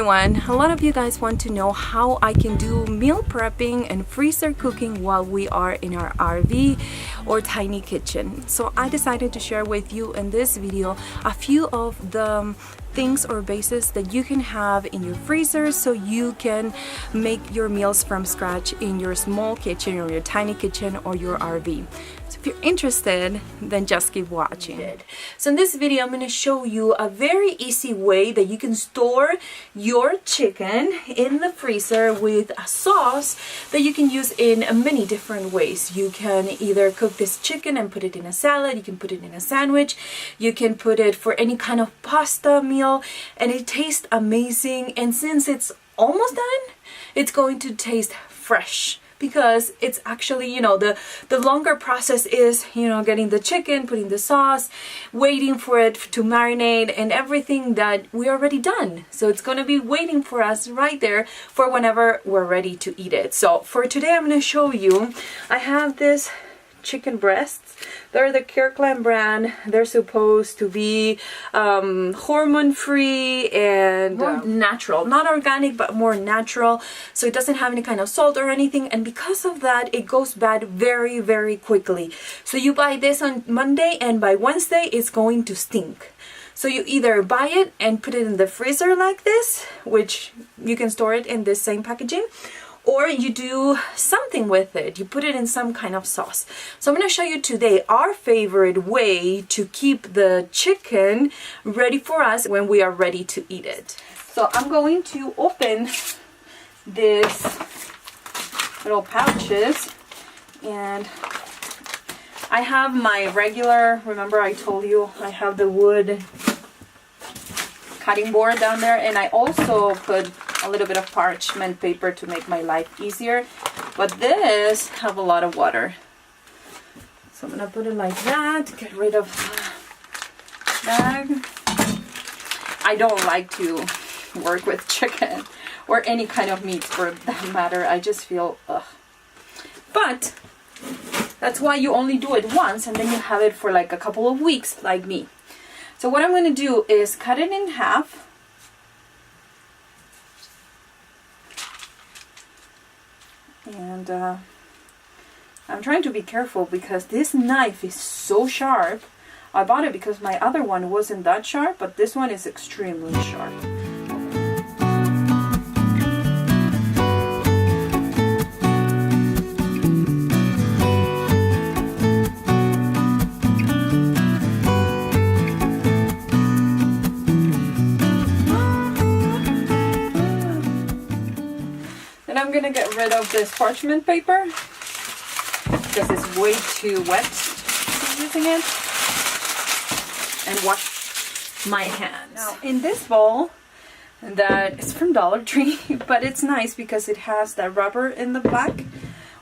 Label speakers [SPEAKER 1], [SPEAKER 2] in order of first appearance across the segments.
[SPEAKER 1] everyone, a lot of you guys want to know how I can do meal prepping and freezer cooking while we are in our RV or tiny kitchen. So I decided to share with you in this video a few of the things or bases that you can have in your freezer so you can make your meals from scratch in your small kitchen or your tiny kitchen or your RV. So if you're interested, then just keep watching. So in this video, I'm going to show you a very easy way that you can store your chicken in the freezer with a sauce that you can use in many different ways. You can either cook this chicken and put it in a salad, you can put it in a sandwich, you can put it for any kind of pasta meal, and it tastes amazing. And since it's almost done, it's going to taste fresh, because it's actually, you know, the longer process is, you know, getting the chicken, putting the sauce, waiting for it to marinate and everything that we already done. So it's going to be waiting for us right there for whenever we're ready to eat it. So for today, I'm going to show you, I have this chicken breasts. They're the Kirkland brand. They're supposed to be hormone free and natural, not organic but more natural, so it doesn't have any kind of salt or anything, and because of that it goes bad very, very quickly. So you buy this on Monday and by Wednesday it's going to stink. So you either buy it and put it in the freezer like this, which you can store it in this same packaging, or you do something with it. You put it in some kind of sauce. So I'm going to show you today our favorite way to keep the chicken ready for us when we are ready to eat it. So I'm going to open this little pouches, and I have my regular, remember I told you I have the wood cutting board down there, and I also put a little bit of parchment paper to make my life easier, but this have a lot of water, so I'm gonna put it like that, get rid of the bag. I don't like to work with chicken or any kind of meat for that matter. I just feel ugh. But that's why you only do it once and then you have it for like a couple of weeks like me. So what I'm going to do is cut it in half. And I'm trying to be careful because this knife is so sharp. I bought it because my other one wasn't that sharp, but this one is extremely sharp. I'm gonna get rid of this parchment paper because it's way too wet to using it, and wash my hands. Now in this bowl that is from Dollar Tree, but it's nice because it has that rubber in the back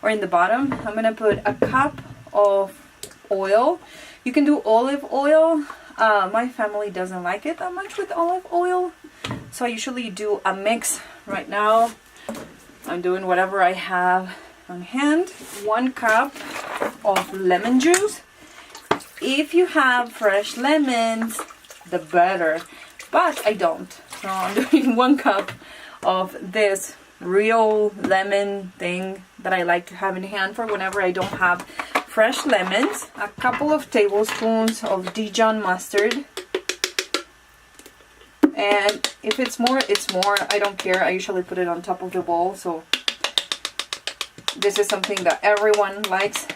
[SPEAKER 1] or in the bottom, I'm gonna put a cup of oil. You can do olive oil. My family doesn't like it that much with olive oil, so I usually do a mix. Right now I'm doing whatever I have on hand. 1 cup of lemon juice. If you have fresh lemons, the better, but I don't. So I'm doing 1 cup of this real lemon thing that I like to have in hand for whenever I don't have fresh lemons. A couple of tablespoons of Dijon mustard. And if it's more, it's more. I don't care. I usually put it on top of the bowl. So this is something that everyone likes.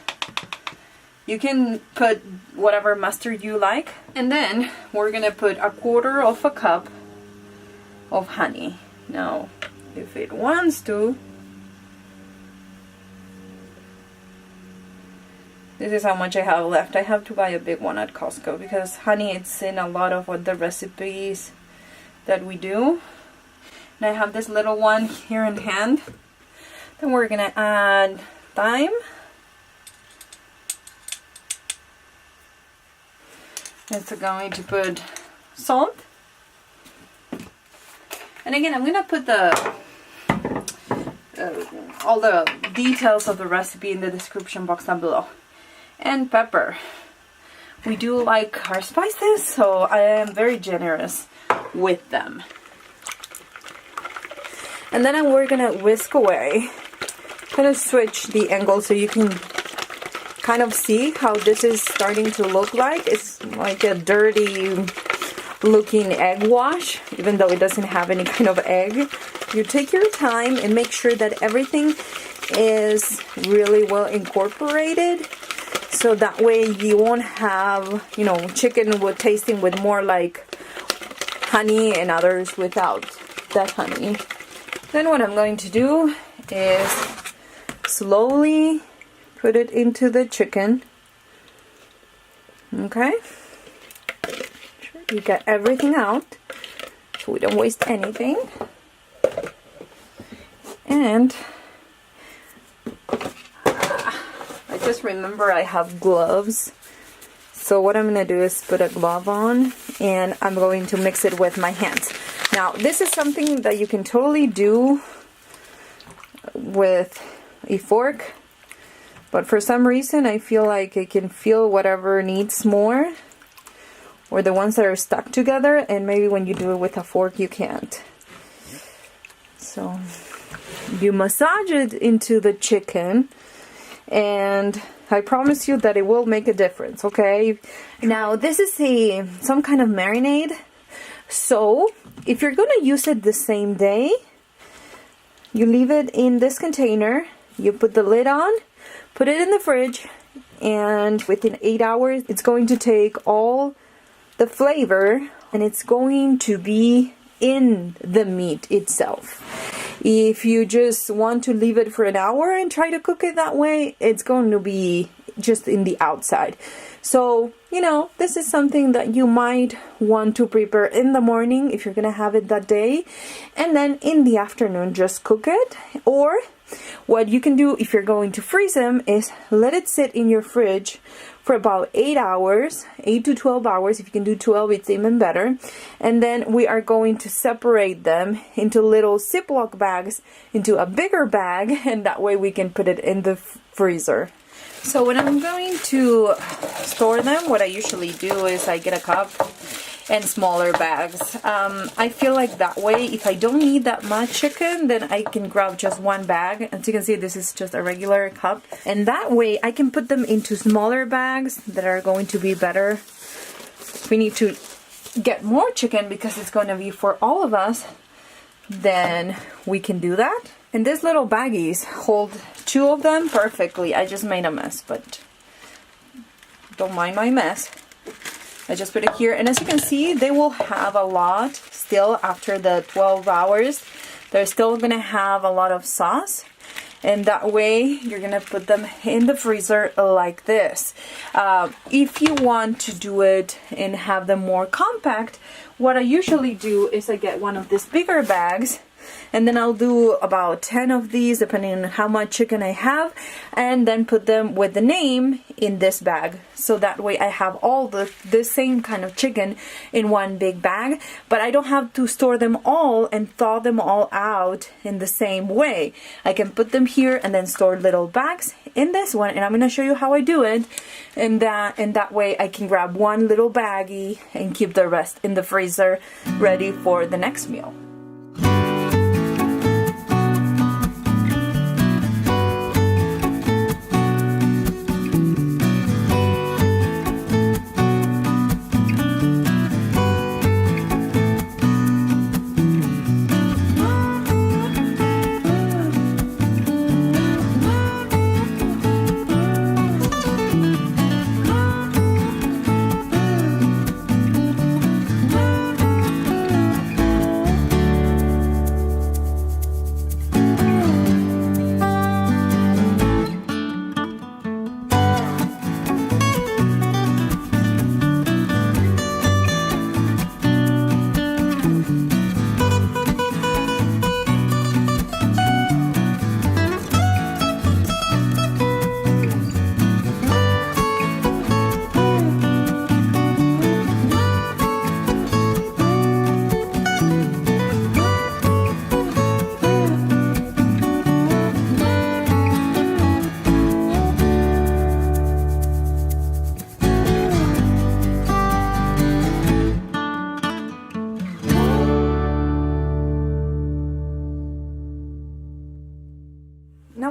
[SPEAKER 1] You can put whatever mustard you like. And then we're going to put 1/4 cup of honey. Now, if it wants to, this is how much I have left. I have to buy a big one at Costco because honey, it's in a lot of the recipes that we do. And I have this little one here in hand. Then we're gonna add thyme. It's going to put salt. And again, I'm gonna put the all the details of the recipe in the description box down below. And pepper. We do like our spices, so I am very generous with them. And then we're gonna whisk away. Kind of switch the angle so you can kind of see how this is starting to look like. It's like a dirty looking egg wash, even though it doesn't have any kind of egg. You take your time and make sure that everything is really well incorporated, so that way you won't have, you know, chicken with tasting with more like honey and others without that honey. Then what I'm going to do is slowly put it into the chicken. Okay, sure you get everything out so we don't waste anything. And I just remember I have gloves, so what I'm going to do is put a glove on and I'm going to mix it with my hands. Now this is something that you can totally do with a fork, but for some reason I feel like it can feel whatever needs more, or the ones that are stuck together, and maybe when you do it with a fork you can't. So you massage it into the chicken, and I promise you that it will make a difference, okay? Now this is some kind of marinade, so if you're gonna use it the same day, you leave it in this container, you put the lid on, put it in the fridge, and within 8 hours it's going to take all the flavor and it's going to be in the meat itself. If you just want to leave it for an hour and try to cook it that way, it's going to be just in the outside. So, you know, this is something that you might want to prepare in the morning if you're gonna have it that day, and then in the afternoon just cook it. Or what you can do if you're going to freeze them is let it sit in your fridge for about 8 hours, 8 to 12 hours. If you can do 12, it's even better. And then we are going to separate them into little Ziploc bags into a bigger bag, and that way we can put it in the freezer. So when I'm going to store them, what I usually do is I get a cup and smaller bags. I feel like that way, if I don't need that much chicken, then I can grab just one bag. As you can see, this is just a regular cup. And that way I can put them into smaller bags that are going to be better. We need to get more chicken because it's going to be for all of us, then we can do that. And these little baggies hold 2 of them perfectly. I just made a mess, but don't mind my mess. I just put it here, and as you can see, they will have a lot still after the 12 hours. They're still gonna have a lot of sauce, and that way you're gonna put them in the freezer like this. If you want to do it and have them more compact, what I usually do is I get one of these bigger bags, and then I'll do about 10 of these depending on how much chicken I have, and then put them with the name in this bag, so that way I have all the same kind of chicken in one big bag, but I don't have to store them all and thaw them all out in the same way. I can put them here and then store little bags in this one, and I'm going to show you how I do it, and that way I can grab one little baggie and keep the rest in the freezer ready for the next meal.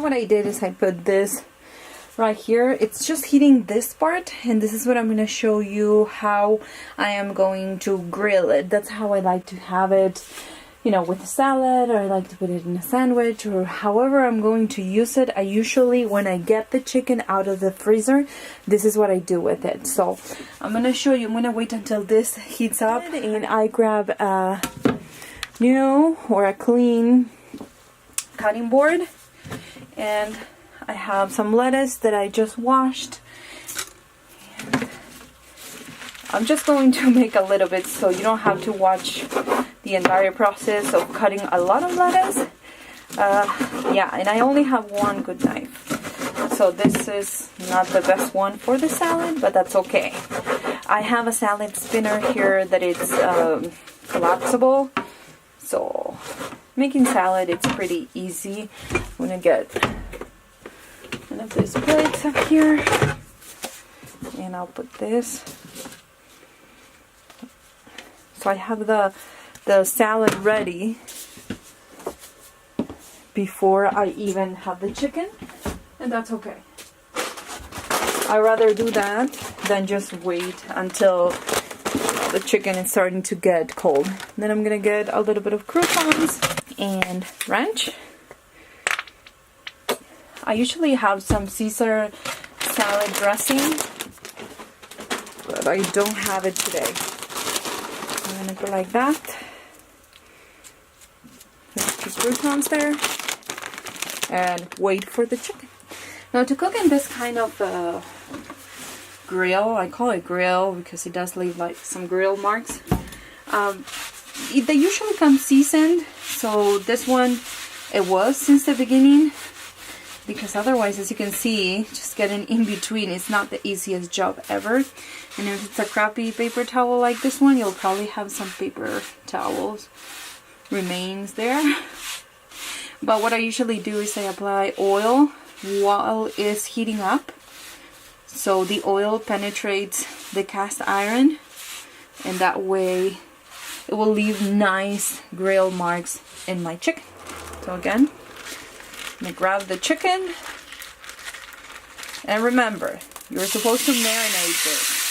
[SPEAKER 1] what I did is I put this right here. It's just heating this part, and this is what I'm going to show you how I am going to grill it. That's how I like to have it, you know, with a salad, or I like to put it in a sandwich, or however I'm going to use it. I usually, when I get the chicken out of the freezer, this is what I do with it. So I'm going to show you. I'm going to wait until this heats up, and I grab a new or a clean cutting board, and I have some lettuce that I just washed. And I'm just going to make a little bit so you don't have to watch the entire process of cutting a lot of lettuce. Yeah, and I only have one good knife, so this is not the best one for the salad, but that's okay. I have a salad spinner here that is collapsible, so making salad, it's pretty easy. I'm gonna get one of these plates up here, and I'll put this. So I have the salad ready before I even have the chicken, and that's okay. I'd rather do that than just wait until the chicken is starting to get cold. Then I'm gonna get a little bit of croutons and ranch. I usually have some Caesar salad dressing, but I don't have it today. I'm gonna go like that. Put the croutons there and wait for the chicken. Now, to cook in this kind of grill, I call it grill because it does leave like some grill marks. They usually come seasoned, so this one, it was since the beginning, because otherwise, as you can see, just getting in between is not the easiest job ever. And if it's a crappy paper towel like this one, you'll probably have some paper towels remains there. But what I usually do is I apply oil while it's heating up, so the oil penetrates the cast iron, and that way it will leave nice grill marks in my chicken. So again, I'm gonna grab the chicken, and remember, you're supposed to marinate this.